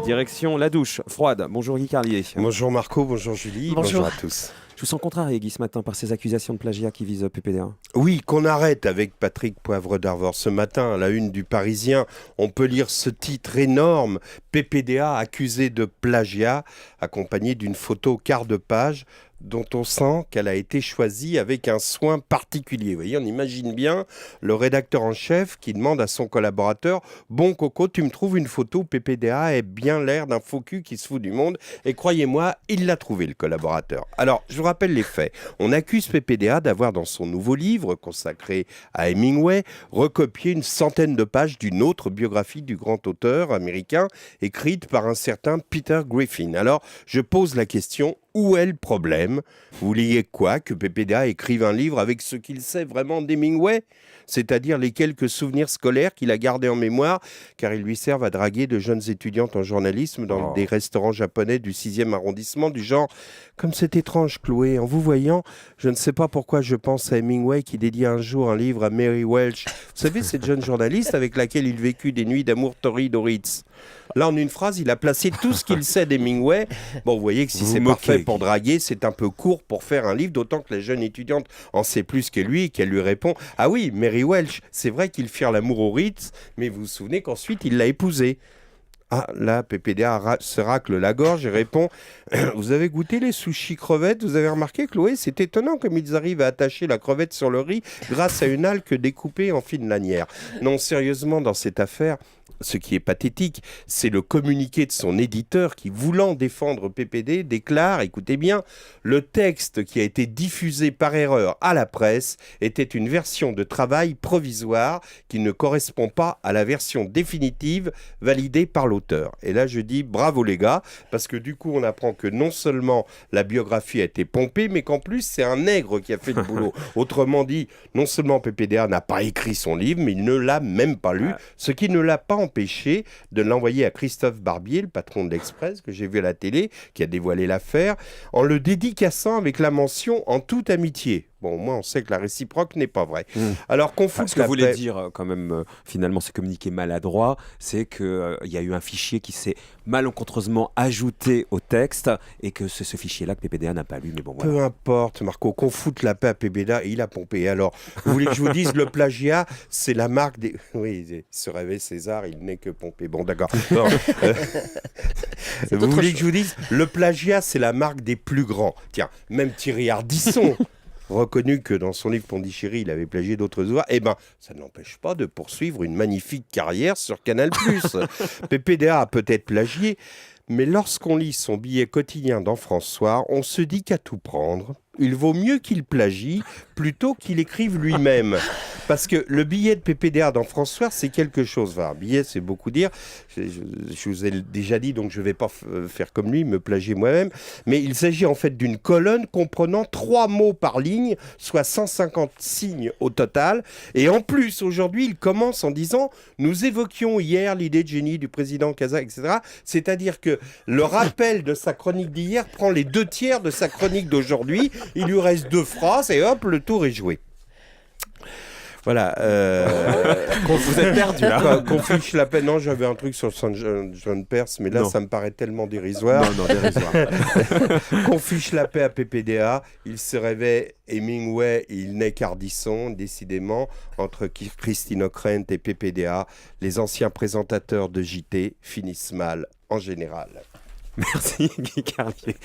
Direction la douche froide. Bonjour Guy Carlier. Bonjour Marco, bonjour Julie, bonjour à tous. Je vous sens contrarié Guy ce matin par ces accusations de plagiat qui visent PPDA. Oui, qu'on arrête avec Patrick Poivre d'Arvor. Ce matin, à la une du Parisien, on peut lire ce titre énorme, PPDA accusé de plagiat, accompagné d'une photo quart de page, dont on sent qu'elle a été choisie avec un soin particulier. Vous voyez, on imagine bien le rédacteur en chef qui demande à son collaborateur « Bon Coco, tu me trouves une photo où PPDA est bien l'air d'un faux cul qui se fout du monde ?» Et croyez-moi, il l'a trouvé, le collaborateur. Alors, je vous rappelle les faits. On accuse PPDA d'avoir, dans son nouveau livre consacré à Hemingway, recopié une centaine de pages d'une autre biographie du grand auteur américain, écrite par un certain Peter Griffin. Alors, je pose la question, où est le problème ? Vous vouliez quoi ? Que PPDA écrive un livre avec ce qu'il sait vraiment d'Hemingway ? C'est-à-dire les quelques souvenirs scolaires qu'il a gardés en mémoire, car ils lui servent à draguer de jeunes étudiantes en journalisme dans des restaurants japonais du 6e arrondissement, du genre « Comme c'est étrange, Chloé, en vous voyant, je ne sais pas pourquoi je pense à Hemingway qui dédia un jour un livre à Mary Welch. Vous savez, cette jeune journaliste avec laquelle il vécut des nuits d'amour torrides au Ritz. » Là, en une phrase, il a placé tout ce qu'il sait d'Hemingway. Bon, vous voyez que si c'est parfait pour draguer, c'est un peu court pour faire un livre, d'autant que la jeune étudiante en sait plus que lui et qu'elle lui répond « Ah oui, Mary Welch, c'est vrai qu'ils firent l'amour au Ritz, mais vous vous souvenez qu'ensuite il l'a épousée. » Ah, là, PPDA se racle la gorge et répond « Vous avez goûté les sushis crevettes ? Vous avez remarqué, Chloé, c'est étonnant comme ils arrivent à attacher la crevette sur le riz grâce à une algue découpée en fines lanières. » Non, sérieusement, dans cette affaire, ce qui est pathétique, c'est le communiqué de son éditeur qui, voulant défendre PPD, déclare, écoutez bien, le texte qui a été diffusé par erreur à la presse était une version de travail provisoire qui ne correspond pas à la version définitive validée par l'auteur. Et là, je dis bravo les gars, parce que du coup, on apprend que non seulement la biographie a été pompée, mais qu'en plus, c'est un nègre qui a fait le boulot. Autrement dit, non seulement PPDA n'a pas écrit son livre, mais il ne l'a même pas lu, ce qui ne l'a pas empêché de l'envoyer à Christophe Barbier, le patron de l'Express, que j'ai vu à la télé, qui a dévoilé l'affaire, en le dédicaçant avec la mention « en toute amitié ». Bon, au moins, on sait que la réciproque n'est pas vraie. Alors qu'on fout ce que vous voulez dire, quand même, finalement, ce communiqué maladroit, c'est qu'il y a eu un fichier qui s'est malencontreusement ajouté au texte et que c'est ce fichier-là que PPDA n'a pas lu. Mais bon, voilà. Peu importe, Marco, qu'on foute la paix à PPDA, il a pompé. Alors, vous voulez que je vous dise, le plagiat, c'est la marque des... Oui, il se rêvait César, il n'est que pompé. Bon, d'accord. Vous voulez que je vous dise, le plagiat, c'est la marque des plus grands. Tiens, même Thierry Ardisson... reconnu que dans son livre Pondichéry, il avait plagié d'autres ouvrages, eh ben, ça ne l'empêche pas de poursuivre une magnifique carrière sur Canal+. PPDA a peut-être plagié, mais lorsqu'on lit son billet quotidien dans France Soir, on se dit qu'à tout prendre, il vaut mieux qu'il plagie plutôt qu'il écrive lui-même. Parce que le billet de PPDA dans France Soir, c'est quelque chose. Enfin, un billet, c'est beaucoup dire. Je vous ai déjà dit, donc je ne vais pas faire comme lui, me plagier moi-même. Mais il s'agit en fait d'une colonne comprenant 3 mots par ligne, soit 150 signes au total. Et en plus, aujourd'hui, il commence en disant « Nous évoquions hier l'idée de génie du président Kazak, etc. » C'est-à-dire que le rappel de sa chronique d'hier prend les 2/3 de sa chronique d'aujourd'hui. Il lui reste 2 phrases et hop, le tour est joué. Voilà. Vous êtes perdu là. Qu'on fiche la paix. Non, j'avais un truc sur John Perse, mais là, ça me paraît tellement dérisoire. Non, dérisoire. Qu'on fiche la paix à PPDA. Il se rêvait Hemingway, il n'est qu'Ardisson, décidément, entre Christine Ockrent et PPDA. Les anciens présentateurs de JT finissent mal en général. Merci Guy Carlier.